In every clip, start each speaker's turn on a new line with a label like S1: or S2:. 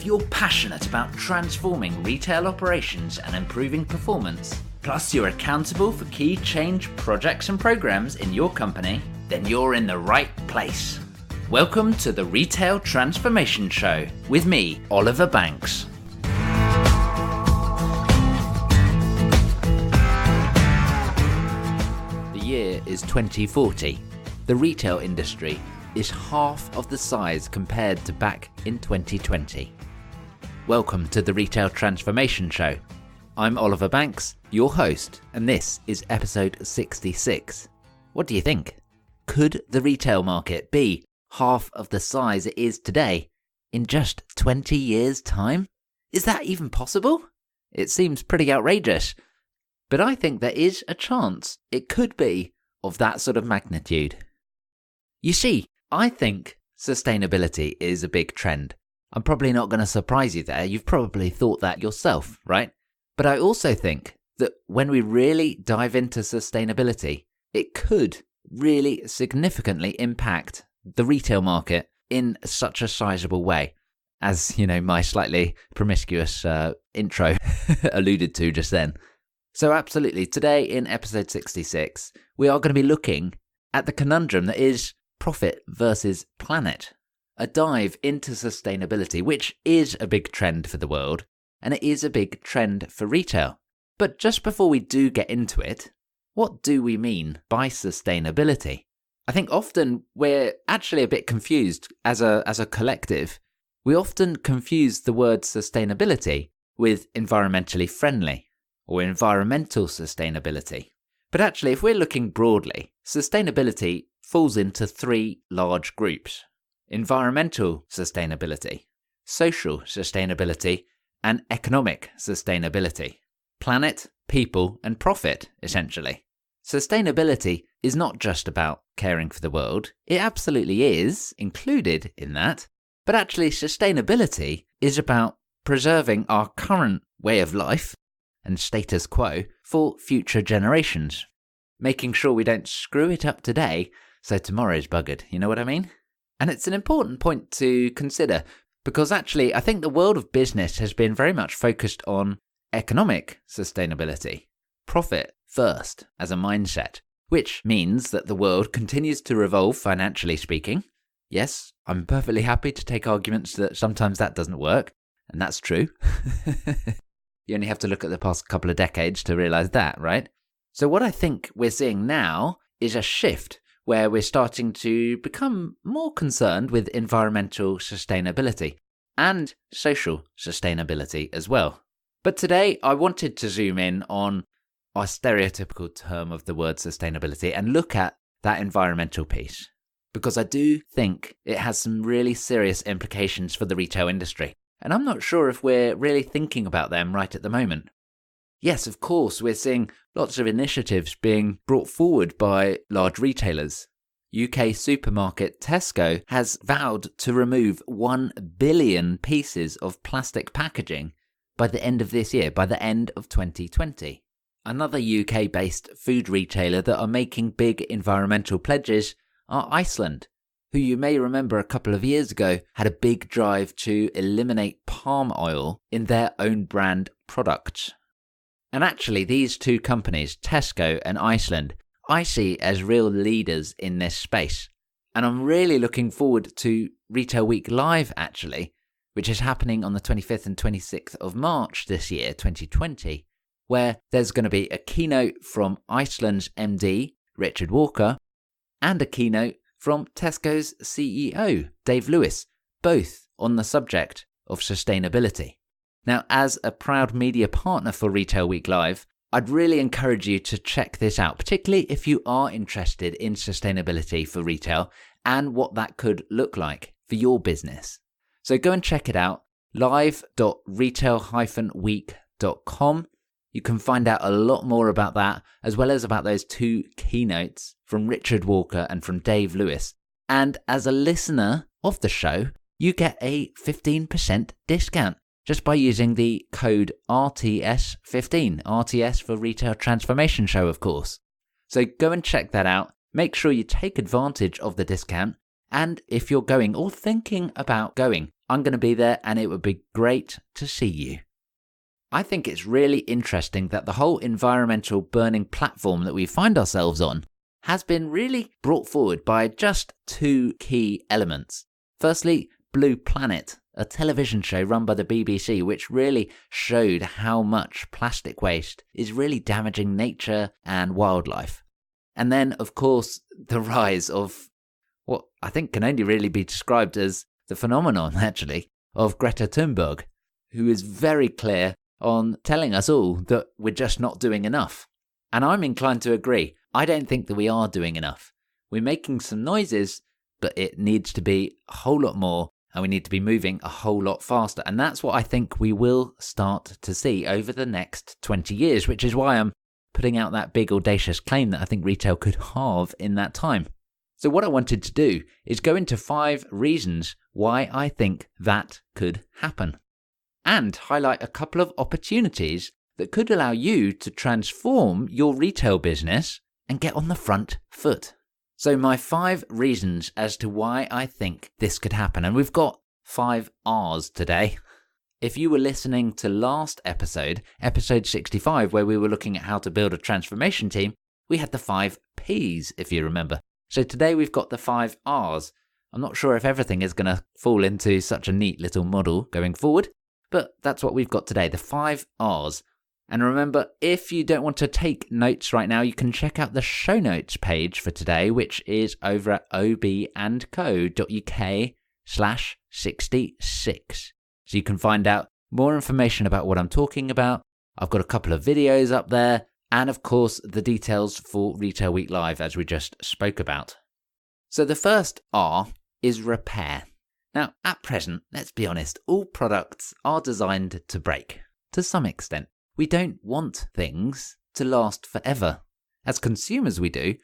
S1: you're passionate about transforming retail operations and improving performance, plus you're accountable for key change projects and programs in your company, then you're in the right place. Welcome to the Retail Transformation Show with me, Oliver Banks. The year is 2040. The retail industry is half of the size compared to back in 2020. Welcome to the Retail Transformation Show. I'm Oliver Banks, your host, and this is episode 66. What do you think? Could the retail market be half of the size it is today in just 20 years' time? Is that even possible? It seems pretty outrageous, but I think there is a chance it could be of that sort of magnitude. You see, I think sustainability is a big trend. I'm probably not going to surprise you there. You've probably thought that yourself, right? But I also think that when we really dive into sustainability, it could really significantly impact the retail market in such a sizable way, as, you know, my slightly promiscuous intro alluded to just then. So absolutely, today in episode 66, we are going to be looking at the conundrum that is profit versus planet. A dive into sustainability, which is a big trend for the world, and it is a big trend for retail. But just before we do get into it, what do we mean by sustainability? I think often we're actually a bit confused as a collective. We often confuse the word sustainability with environmentally friendly or environmental sustainability. But actually, if we're looking broadly, sustainability falls into three large groups: environmental sustainability, social sustainability, and economic sustainability. Planet, people, and profit, essentially. Sustainability is not just about caring for the world. It absolutely is included in that. But actually, sustainability is about preserving our current way of life and status quo for future generations. Making sure we don't screw it up today so tomorrow's buggered. You know what I mean? And it's an important point to consider because actually, I think the world of business has been very much focused on economic sustainability. Profit first as a mindset, which means that the world continues to revolve financially speaking. Yes, I'm perfectly happy to take arguments that sometimes that doesn't work, and that's true. You only have to look at the past couple of decades to realize that, right? So what I think we're seeing now is a shift where we're starting to become more concerned with environmental sustainability and social sustainability as well. But today I wanted to zoom in on our stereotypical term of the word sustainability and look at that environmental piece, because I do think it has some really serious implications for the retail industry, and I'm not sure if we're really thinking about them right at the moment. Yes, of course, we're seeing lots of initiatives being brought forward by large retailers. UK supermarket Tesco has vowed to remove 1 billion pieces of plastic packaging by the end of this year, by the end of 2020. Another UK-based food retailer that are making big environmental pledges are Iceland, who you may remember a couple of years ago had a big drive to eliminate palm oil in their own brand products. And actually, these two companies, Tesco and Iceland, I see as real leaders in this space. And I'm really looking forward to Retail Week Live, actually, which is happening on the 25th and 26th of March this year, 2020, where there's going to be a keynote from Iceland's MD, Richard Walker, and a keynote from Tesco's CEO, Dave Lewis, both on the subject of sustainability. Now, as a proud media partner for Retail Week Live, I'd really encourage you to check this out, particularly if you are interested in sustainability for retail and what that could look like for your business. So go and check it out, live.retail-week.com. You can find out a lot more about that, as well as about those two keynotes from Richard Walker and from Dave Lewis. And as a listener of the show, you get a 15% discount just by using the code RTS15, RTS for Retail Transformation Show, of course. So go and check that out. Make sure you take advantage of the discount. And if you're going or thinking about going, I'm going to be there and it would be great to see you. I think it's really interesting that the whole environmental burning platform that we find ourselves on has been really brought forward by just two key elements. Firstly, Blue Planet, a television show run by the BBC, which really showed how much plastic waste is really damaging nature and wildlife. And then, of course, the rise of what I think can only really be described as the phenomenon, actually, of Greta Thunberg, who is very clear on telling us all that we're just not doing enough. And I'm inclined to agree. I don't think that we are doing enough. We're making some noises, but it needs to be a whole lot more, and we need to be moving a whole lot faster. And that's what I think we will start to see over the next 20 years, which is why I'm putting out that big audacious claim that I think retail could halve in that time. So what I wanted to do is go into 5 reasons why I think that could happen, and highlight a couple of opportunities that could allow you to transform your retail business and get on the front foot. So my 5 reasons as to why I think this could happen, and we've got 5 R's today. If you were listening to last episode 65, where we were looking at how to build a transformation team, we had the 5 P's, if you remember. So today we've got the 5 R's. I'm not sure if everything is going to fall into such a neat little model going forward, but that's what we've got today, the 5 R's. And remember, if you don't want to take notes right now, you can check out the show notes page for today, which is over at obandco.uk/66. So you can find out more information about what I'm talking about. I've got a couple of videos up there, and of course, the details for Retail Week Live, as we just spoke about. So the first R is repair. Now, at present, let's be honest, all products are designed to break, to some extent. We don't want things to last forever. As consumers we do,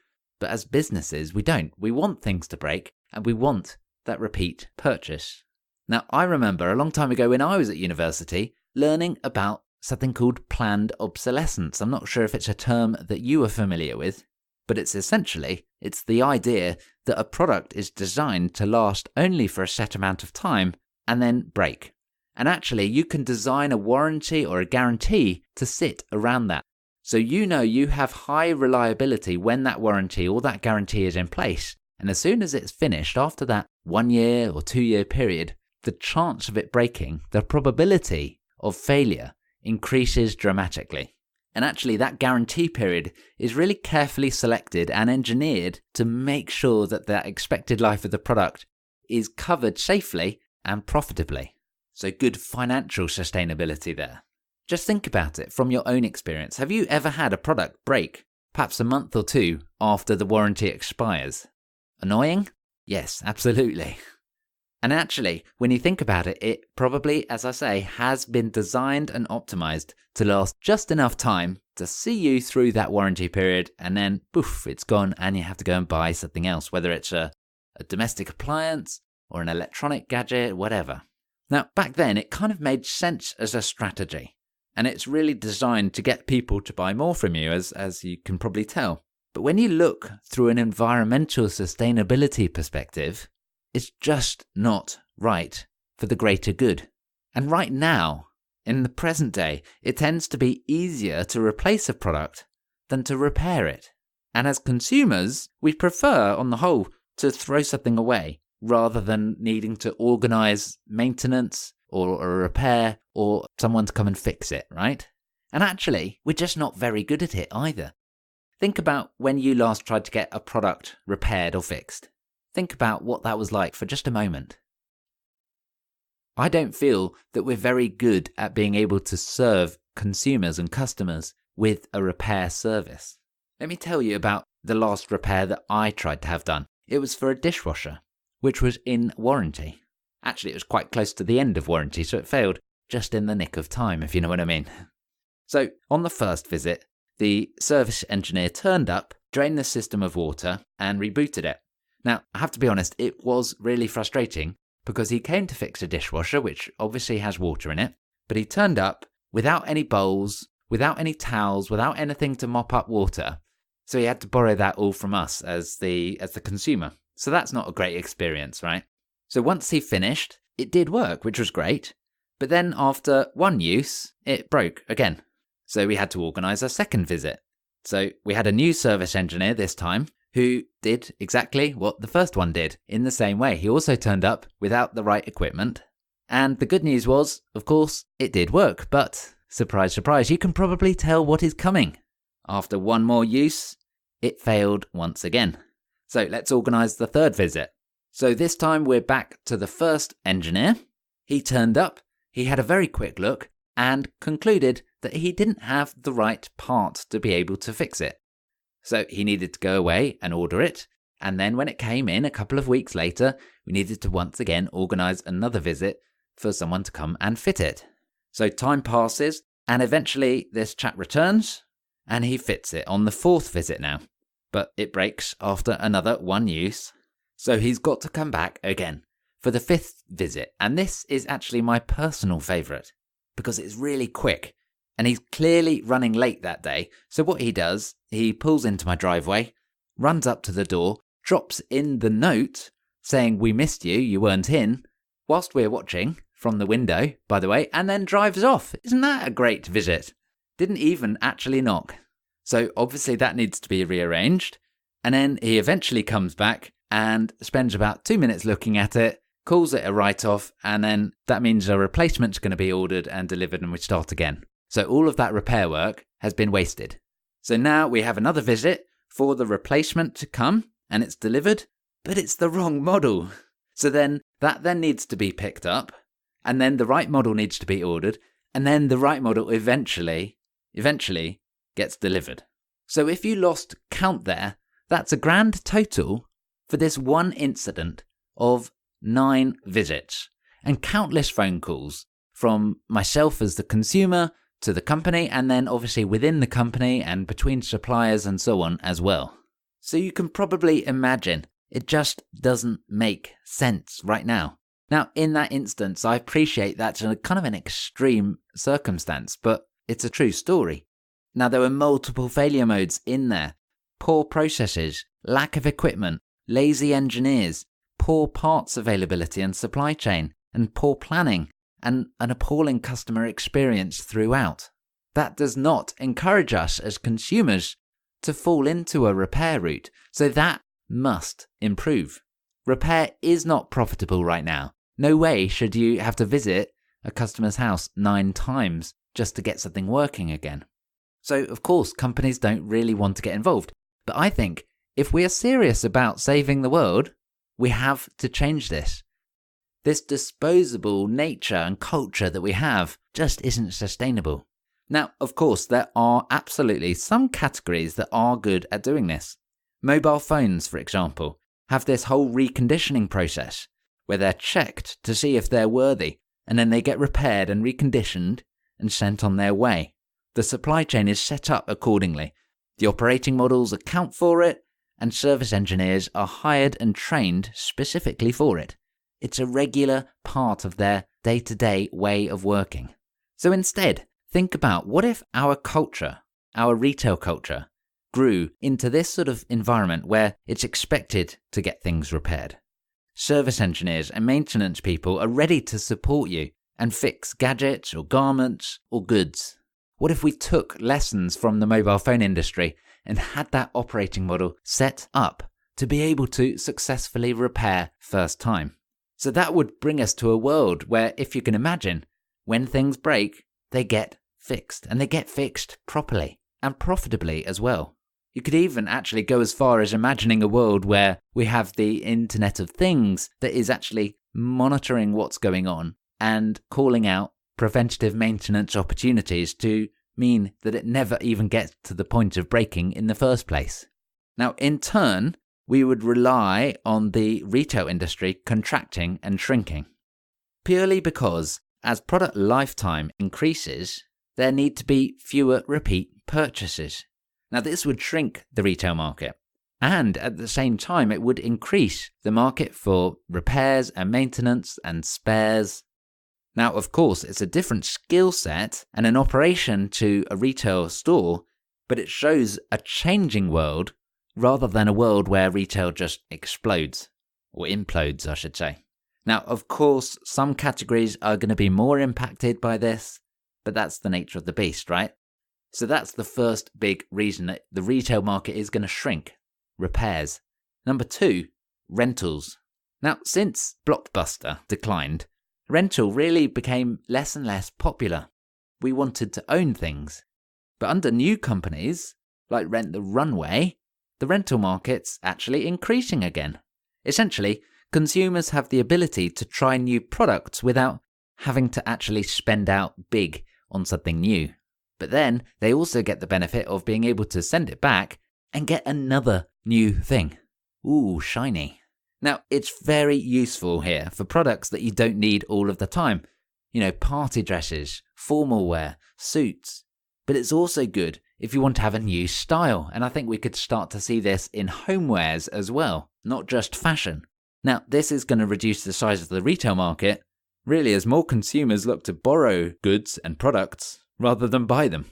S1: but as businesses we don't. We want things to break, and we want that repeat purchase. Now, I remember a long time ago when I was at university learning about something called planned obsolescence. I'm not sure if it's a term that you are familiar with, but it's the idea that a product is designed to last only for a set amount of time and then break. And actually, you can design a warranty or a guarantee to sit around that. So you have high reliability when that warranty or that guarantee is in place. And as soon as it's finished, after that 1 year or 2 year period, the chance of it breaking, the probability of failure increases dramatically. And actually, that guarantee period is really carefully selected and engineered to make sure that the expected life of the product is covered safely and profitably. So good financial sustainability there. Just think about it from your own experience. Have you ever had a product break, perhaps a month or 2 after the warranty expires? Annoying? Yes, absolutely. And actually, when you think about it, it probably, as I say, has been designed and optimized to last just enough time to see you through that warranty period, and then poof, it's gone and you have to go and buy something else, whether it's a domestic appliance or an electronic gadget, whatever. Now, back then, it kind of made sense as a strategy, and it's really designed to get people to buy more from you, as you can probably tell. But when you look through an environmental sustainability perspective, it's just not right for the greater good. And right now, in the present day, it tends to be easier to replace a product than to repair it. And as consumers, we prefer, on the whole, to throw something away rather than needing to organise maintenance or a repair or someone to come and fix it, right? And actually, we're just not very good at it either. Think about when you last tried to get a product repaired or fixed. Think about what that was like for just a moment. I don't feel that we're very good at being able to serve consumers and customers with a repair service. Let me tell you about the last repair that I tried to have done. It was for a dishwasher, which was in warranty. Actually, it was quite close to the end of warranty, so it failed just in the nick of time, if you know what I mean. So, on the first visit, the service engineer turned up, drained the system of water, and rebooted it. Now, I have to be honest, it was really frustrating because he came to fix a dishwasher, which obviously has water in it, but he turned up without any bowls, without any towels, without anything to mop up water. So he had to borrow that all from us as the consumer. So that's not a great experience, right? So once he finished, it did work, which was great. But then after one use, it broke again. So we had to organise a second visit. So we had a new service engineer this time who did exactly what the first one did in the same way. He also turned up without the right equipment. And the good news was, of course, it did work. But surprise, surprise, you can probably tell what is coming. After one more use, it failed once again. So let's organise the third visit. So this time we're back to the first engineer. He turned up, he had a very quick look and concluded that he didn't have the right part to be able to fix it. So he needed to go away and order it, and then when it came in a couple of weeks later, we needed to once again organise another visit for someone to come and fit it. So time passes, and eventually this chap returns, and he fits it on the fourth visit now. But it breaks after another one use, so he's got to come back again for the fifth visit, and this is actually my personal favourite, because it's really quick. And he's clearly running late that day, so what he does, he pulls into my driveway, runs up to the door, drops in the note saying, "We missed you, you weren't in," whilst we're watching from the window, by the way, and then drives off. Isn't that a great visit? Didn't even actually knock. So obviously that needs to be rearranged, and then he eventually comes back and spends about 2 minutes looking at it, calls it a write-off, and then that means a replacement's going to be ordered and delivered and we start again. So all of that repair work has been wasted. So now we have another visit for the replacement to come and it's delivered, but it's the wrong model. So then that needs to be picked up, and then the right model needs to be ordered, and then the right model eventually gets delivered. So if you lost count there, that's a grand total for this one incident of 9 visits and countless phone calls from myself as the consumer to the company, and then obviously within the company and between suppliers and so on as well. So you can probably imagine it just doesn't make sense right now. Now, in that instance, I appreciate that's a kind of an extreme circumstance, but it's a true story. Now, there were multiple failure modes in there. Poor processes, lack of equipment, lazy engineers, poor parts availability and supply chain, and poor planning, and an appalling customer experience throughout. That does not encourage us as consumers to fall into a repair route, so that must improve. Repair is not profitable right now. No way should you have to visit a customer's house 9 times just to get something working again. So, of course, companies don't really want to get involved. But I think if we are serious about saving the world, we have to change this. This disposable nature and culture that we have just isn't sustainable. Now, of course, there are absolutely some categories that are good at doing this. Mobile phones, for example, have this whole reconditioning process where they're checked to see if they're worthy, and then they get repaired and reconditioned and sent on their way. The supply chain is set up accordingly. The operating models account for it, and service engineers are hired and trained specifically for it. It's a regular part of their day-to-day way of working. So instead, think about what if our culture, our retail culture, grew into this sort of environment where it's expected to get things repaired. Service engineers and maintenance people are ready to support you and fix gadgets or garments or goods. What if we took lessons from the mobile phone industry and had that operating model set up to be able to successfully repair first time? So that would bring us to a world where, if you can imagine, when things break, they get fixed, and they get fixed properly and profitably as well. You could even actually go as far as imagining a world where we have the Internet of Things that is actually monitoring what's going on and calling out preventative maintenance opportunities to mean that it never even gets to the point of breaking in the first place. Now, in turn, we would rely on the retail industry contracting and shrinking, purely because as product lifetime increases, there need to be fewer repeat purchases. Now, this would shrink the retail market, and at the same time, it would increase the market for repairs and maintenance and spares. Now, of course, it's a different skill set and an operation to a retail store, but it shows a changing world rather than a world where retail just explodes, or implodes, I should say. Now, of course, some categories are going to be more impacted by this, but that's the nature of the beast, right? So that's the first big reason that the retail market is going to shrink. Repairs. Number 2, rentals. Now, since Blockbuster declined, rental really became less and less popular. We wanted to own things. But under new companies, like Rent the Runway, the rental market's actually increasing again. Essentially, consumers have the ability to try new products without having to actually spend out big on something new. But then they also get the benefit of being able to send it back and get another new thing. Ooh, shiny. Now, it's very useful here for products that you don't need all of the time. Party dresses, formal wear, suits. But it's also good if you want to have a new style. And I think we could start to see this in homewares as well, not just fashion. Now, this is going to reduce the size of the retail market, really, as more consumers look to borrow goods and products rather than buy them.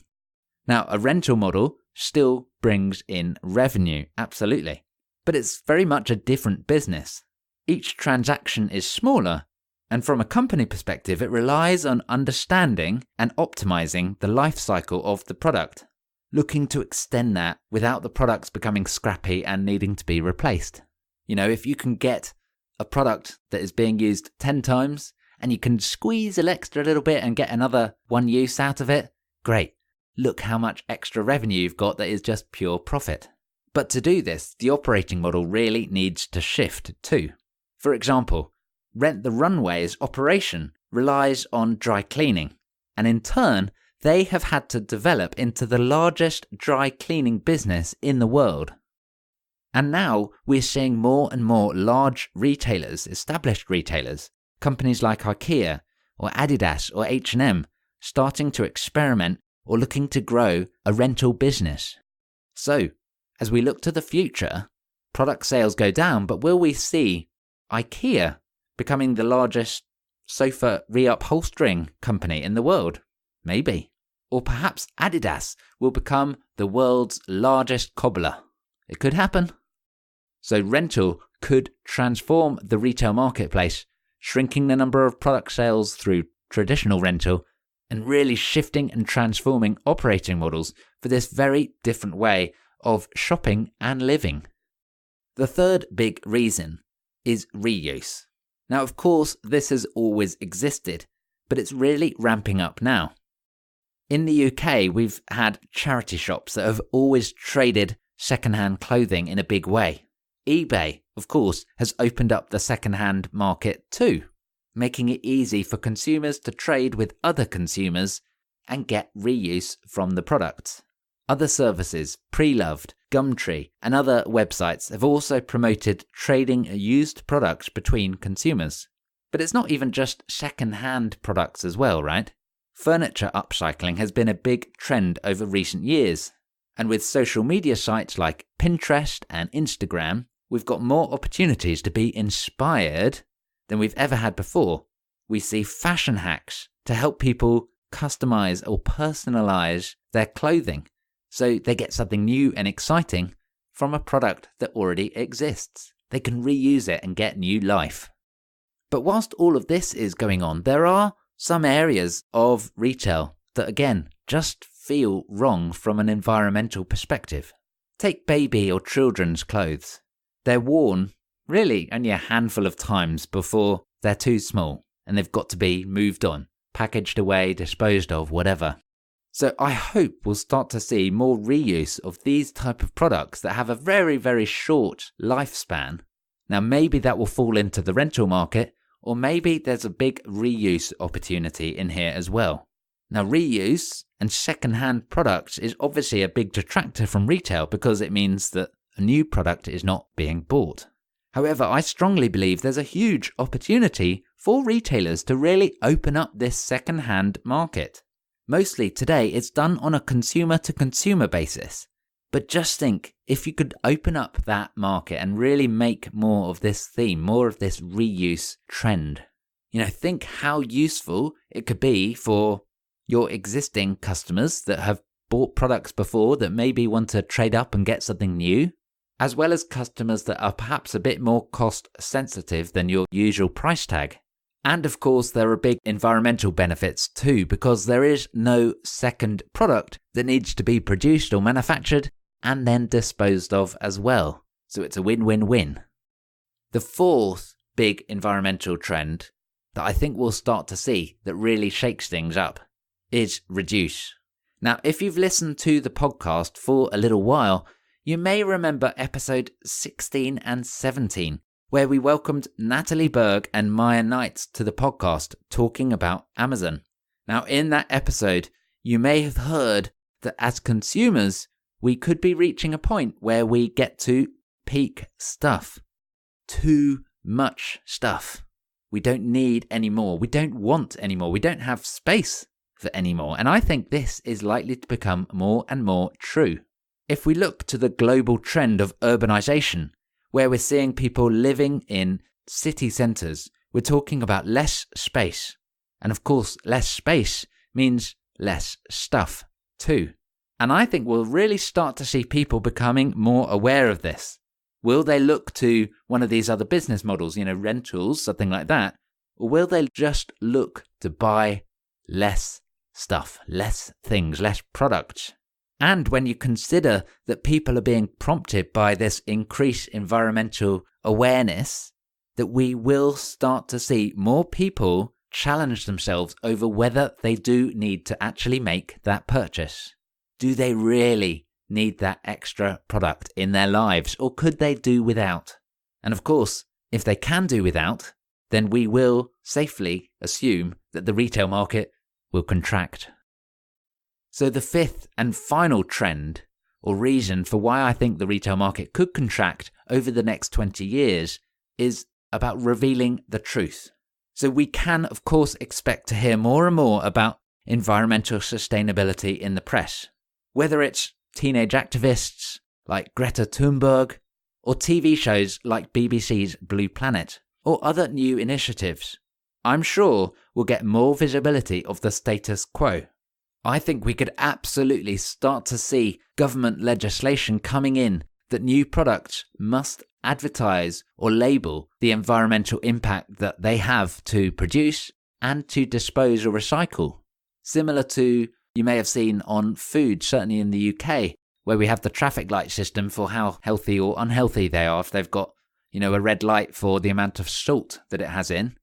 S1: Now, a rental model still brings in revenue, absolutely. But it's very much a different business. Each transaction is smaller, and from a company perspective, it relies on understanding and optimizing the life cycle of the product, looking to extend that without the products becoming scrappy and needing to be replaced. If you can get a product that is being used 10 times and you can squeeze an extra little bit and get another one use out of it, great. Look how much extra revenue you've got that is just pure profit. But to do this, the operating model really needs to shift too. For example, Rent the Runway's operation relies on dry cleaning, and in turn, they have had to develop into the largest dry cleaning business in the world. And now we're seeing more and more large retailers, established retailers, companies like IKEA or Adidas or H&M, starting to experiment or looking to grow a rental business. So, as we look to the future, product sales go down, but will we see IKEA becoming the largest sofa reupholstering company in the world? Maybe. Or perhaps Adidas will become the world's largest cobbler. It could happen. So rental could transform the retail marketplace, shrinking the number of product sales through traditional rental and really shifting and transforming operating models for this very different way of shopping and living. The third big reason is reuse. Now, of course, this has always existed, but it's really ramping up now. In the UK, we've had charity shops that have always traded second-hand clothing in a big way. eBay, of course, has opened up the second-hand market too, making it easy for consumers to trade with other consumers and get reuse from the products. Other services, Preloved, Gumtree, and other websites have also promoted trading used products between consumers. But it's not even just second-hand products as well, right? Furniture upcycling has been a big trend over recent years. And with social media sites like Pinterest and Instagram, we've got more opportunities to be inspired than we've ever had before. We see fashion hacks to help people customize or personalize their clothing so they get something new and exciting from a product that already exists. They can reuse it and get new life. But whilst all of this is going on, there are some areas of retail that, again, just feel wrong from an environmental perspective. Take baby or children's clothes. They're worn really only a handful of times before they're too small and they've got to be moved on, packaged away, disposed of, whatever. So I hope we'll start to see more reuse of these type of products that have a very, very short lifespan. Now maybe that will fall into the rental market, or maybe there's a big reuse opportunity in here as well. Now reuse and second-hand products is obviously a big detractor from retail because it means that a new product is not being bought. However, I strongly believe there's a huge opportunity for retailers to really open up this second-hand market. Mostly today it's done on a consumer-to-consumer basis. But just think, if you could open up that market and really make more of this theme, more of this reuse trend, think how useful it could be for your existing customers that have bought products before that maybe want to trade up and get something new. as well as customers that are perhaps a bit more cost sensitive than your usual price tag. And of course, there are big environmental benefits too, because there is no second product that needs to be produced or manufactured and then disposed of as well. So it's a win-win-win. The fourth big environmental trend that I think we'll start to see that really shakes things up is reduce. Now, if you've listened to the podcast for a little while, you may remember episode 16 and 17, where we welcomed Natalie Berg and Maya Knight to the podcast talking about Amazon. Now, in that episode, you may have heard that as consumers, we could be reaching a point where we get to peak stuff. Too much stuff. We don't need any more. We don't want any more. We don't have space for any more. And I think this is likely to become more and more true. If we look to the global trend of urbanization, where we're seeing people living in city centres, we're talking about less space. And of course, less space means less stuff too. And I think we'll really start to see people becoming more aware of this. Will they look to one of these other business models, rentals, something like that? Or will they just look to buy less stuff, less things, less products? And when you consider that people are being prompted by this increased environmental awareness, that we will start to see more people challenge themselves over whether they do need to actually make that purchase. Do they really need that extra product in their lives, or could they do without? And of course, if they can do without, then we will safely assume that the retail market will contract. So the fifth and final trend, or reason for why I think the retail market could contract over the next 20 years, is about revealing the truth. So we can, of course, expect to hear more and more about environmental sustainability in the press, whether it's teenage activists like Greta Thunberg, or TV shows like BBC's Blue Planet, or other new initiatives. I'm sure we'll get more visibility of the status quo. I think we could absolutely start to see government legislation coming in that new products must advertise or label the environmental impact that they have to produce and to dispose or recycle. Similar to, you may have seen on food, certainly in the UK, where we have the traffic light system for how healthy or unhealthy they are. If they've got, a red light for the amount of salt that it has in,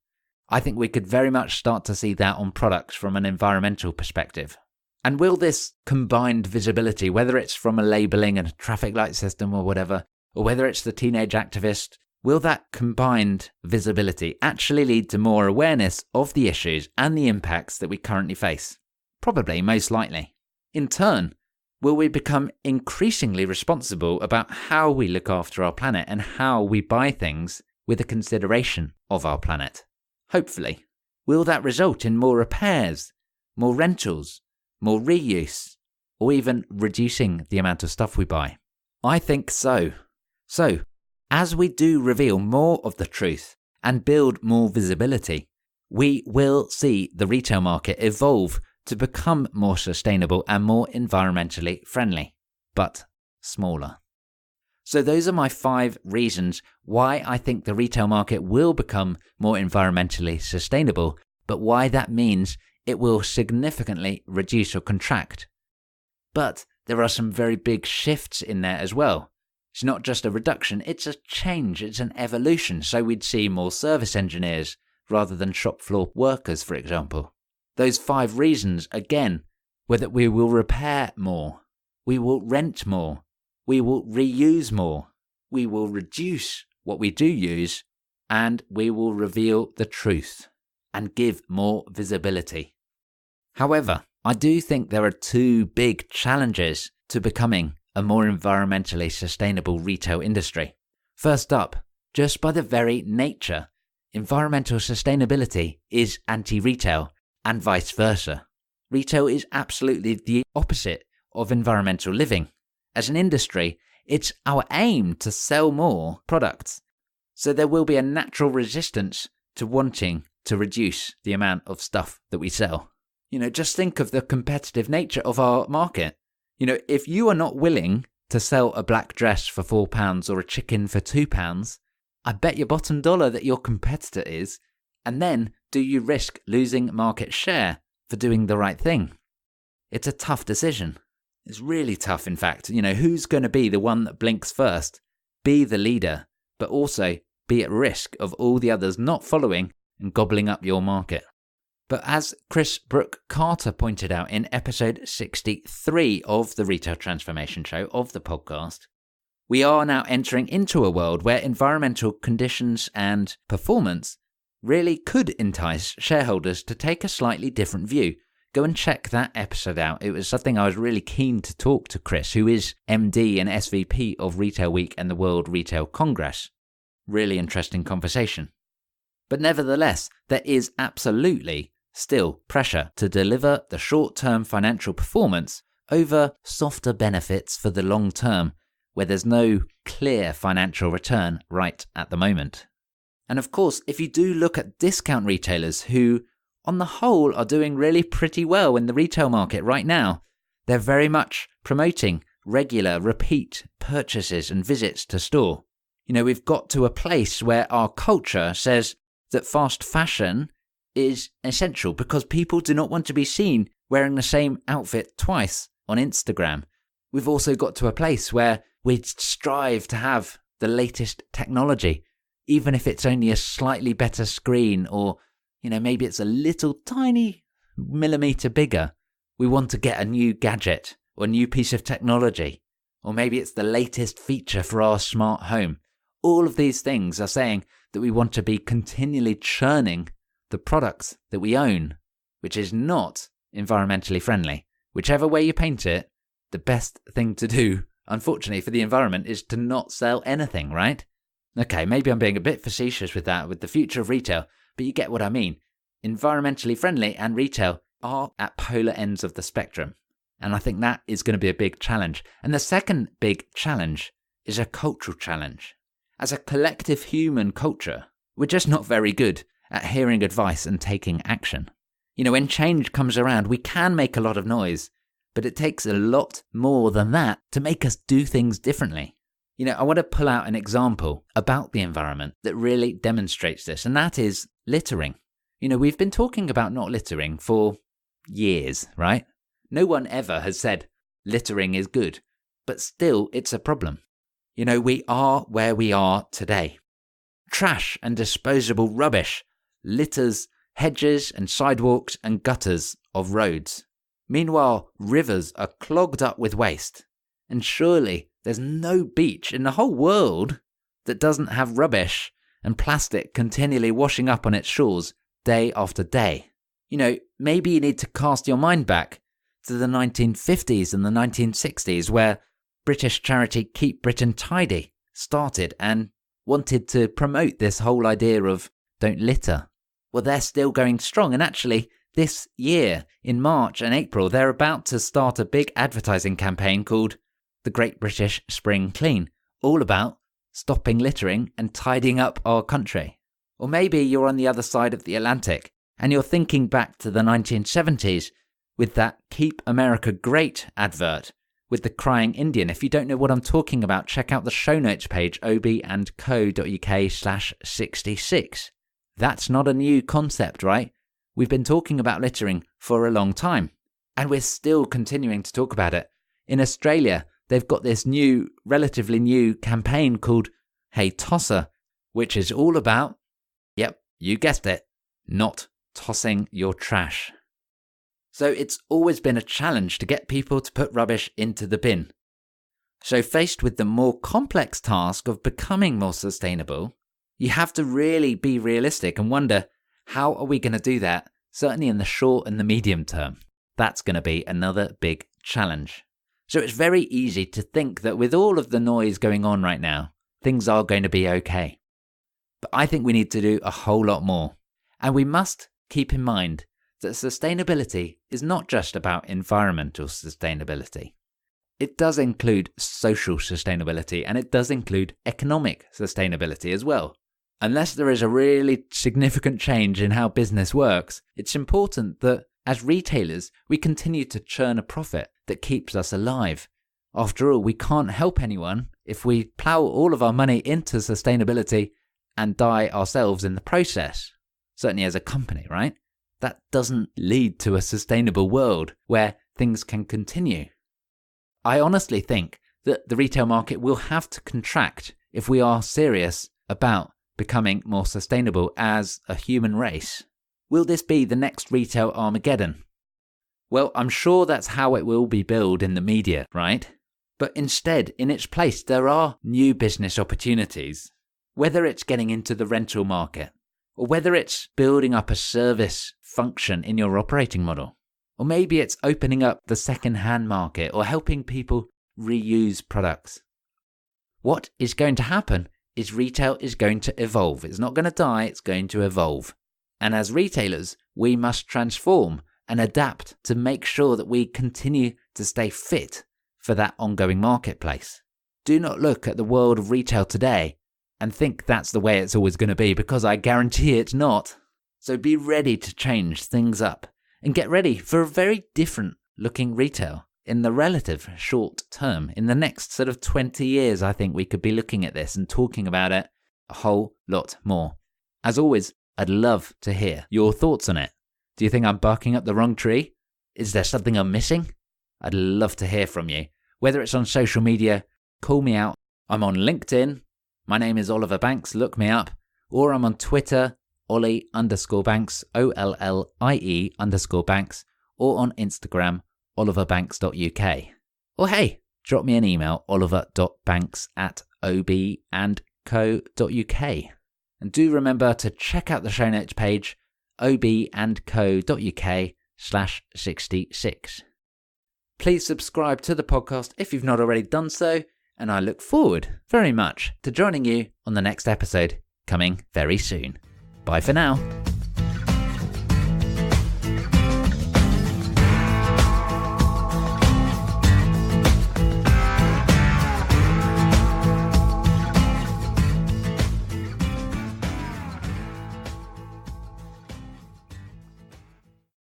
S1: I think we could very much start to see that on products from an environmental perspective. And will this combined visibility, whether it's from a labelling and a traffic light system or whatever, or whether it's the teenage activist, will that combined visibility actually lead to more awareness of the issues and the impacts that we currently face? Probably, most likely. In turn, will we become increasingly responsible about how we look after our planet and how we buy things with a consideration of our planet? Hopefully. Will that result in more repairs, more rentals, more reuse, or even reducing the amount of stuff we buy? I think so. So, as we do reveal more of the truth and build more visibility, we will see the retail market evolve to become more sustainable and more environmentally friendly, but smaller. So those are my 5 reasons why I think the retail market will become more environmentally sustainable, but why that means it will significantly reduce or contract. But there are some very big shifts in there as well. It's not just a reduction, it's a change, it's an evolution. So we'd see more service engineers rather than shop floor workers, for example. Those 5 reasons, again, were that we will repair more, we will rent more, we will reuse more, we will reduce what we do use, and we will reveal the truth and give more visibility. However, I do think there are 2 big challenges to becoming a more environmentally sustainable retail industry. First up, just by the very nature, environmental sustainability is anti-retail and vice versa. Retail is absolutely the opposite of environmental living. As an industry, it's our aim to sell more products, so there will be a natural resistance to wanting to reduce the amount of stuff that we sell. Just think of the competitive nature of our market. If you are not willing to sell a black dress for £4 or a chicken for £2, I bet your bottom dollar that your competitor is, and then do you risk losing market share for doing the right thing? It's a tough decision. It's really tough, in fact. Who's going to be the one that blinks first? Be the leader, but also be at risk of all the others not following and gobbling up your market. But as Chris Brooke Carter pointed out in episode 63 of the Retail Transformation Show of the podcast, we are now entering into a world where environmental conditions and performance really could entice shareholders to take a slightly different view. Go and check that episode out. It was something I was really keen to talk to Chris, who is MD and SVP of Retail Week and the World Retail Congress. Really interesting conversation. But nevertheless, there is absolutely still pressure to deliver the short-term financial performance over softer benefits for the long term, where there's no clear financial return right at the moment. And of course, if you do look at discount retailers who, on the whole, are doing really pretty well in the retail market right now, they're very much promoting regular, repeat purchases and visits to store. We've got to a place where our culture says that fast fashion is essential because people do not want to be seen wearing the same outfit twice on Instagram. We've also got to a place where we strive to have the latest technology, even if it's only a slightly better screen or, maybe it's a little tiny millimeter bigger. We want to get a new gadget or a new piece of technology, or maybe it's the latest feature for our smart home. All of these things are saying that we want to be continually churning the products that we own, which is not environmentally friendly. Whichever way you paint it, the best thing to do, unfortunately for the environment, is to not sell anything, right? Okay, maybe I'm being a bit facetious with that, with the future of retail, but you get what I mean. Environmentally friendly and retail are at polar ends of the spectrum. And I think that is going to be a big challenge. And the second big challenge is a cultural challenge. As a collective human culture, we're just not very good at hearing advice and taking action. When change comes around, we can make a lot of noise, but it takes a lot more than that to make us do things differently. I want to pull out an example about the environment that really demonstrates this, and that is littering. We've been talking about not littering for years, right? No one ever has said littering is good, but still it's a problem. We are where we are today. Trash and disposable rubbish litters hedges and sidewalks and gutters of roads. Meanwhile, rivers are clogged up with waste. And surely there's no beach in the whole world that doesn't have rubbish and plastic continually washing up on its shores day after day. Maybe you need to cast your mind back to the 1950s and the 1960s, where British charity Keep Britain Tidy started and wanted to promote this whole idea of don't litter. Well, they're still going strong, and actually this year, in March and April, they're about to start a big advertising campaign called the Great British Spring Clean, all about stopping littering and tidying up our country. Or maybe you're on the other side of the Atlantic and you're thinking back to the 1970s with that Keep America Great advert with the crying Indian. If you don't know what I'm talking about, check out the show notes page, ob&co.uk/66. That's not a new concept, right? We've been talking about littering for a long time, and we're still continuing to talk about it. In Australia, they've got this new, relatively new campaign called Hey Tosser, which is all about, yep, you guessed it, not tossing your trash. So it's always been a challenge to get people to put rubbish into the bin. So faced with the more complex task of becoming more sustainable, you have to really be realistic and wonder, how are we going to do that? Certainly in the short and the medium term. That's going to be another big challenge. So it's very easy to think that with all of the noise going on right now, things are going to be okay. But I think we need to do a whole lot more. And we must keep in mind that sustainability is not just about environmental sustainability. It does include social sustainability, and it does include economic sustainability as well. Unless there is a really significant change in how business works, it's important that as retailers, we continue to churn a profit that keeps us alive. After all, we can't help anyone if we plough all of our money into sustainability and die ourselves in the process. Certainly as a company, right? That doesn't lead to a sustainable world where things can continue. I honestly think that the retail market will have to contract if we are serious about becoming more sustainable as a human race. Will this be the next retail Armageddon? Well, I'm sure that's how it will be billed in the media, right? But instead, in its place, there are new business opportunities. Whether it's getting into the rental market, or whether it's building up a service function in your operating model, or maybe it's opening up the second-hand market or helping people reuse products. What is going to happen is retail is going to evolve. It's not going to die, it's going to evolve. And as retailers, we must transform and adapt to make sure that we continue to stay fit for that ongoing marketplace. Do not look at the world of retail today and think that's the way it's always going to be, because I guarantee it's not. So be ready to change things up and get ready for a very different looking retail in the relative short term. In the next sort of 20 years, I think we could be looking at this and talking about it a whole lot more. As always, I'd love to hear your thoughts on it. Do you think I'm barking up the wrong tree? Is there something I'm missing? I'd love to hear from you. Whether it's on social media, call me out. I'm on LinkedIn. My name is Oliver Banks, look me up. Or I'm on Twitter, Ollie_Banks, OLLIE_Banks, or on Instagram, oliverbanks.uk. Or hey, drop me an email, oliver.banks@ob&co.uk. And do remember to check out the show notes page, ob&co.uk/66. Please subscribe to the podcast if you've not already done so, and I look forward very much to joining you on the next episode coming very soon. Bye for now.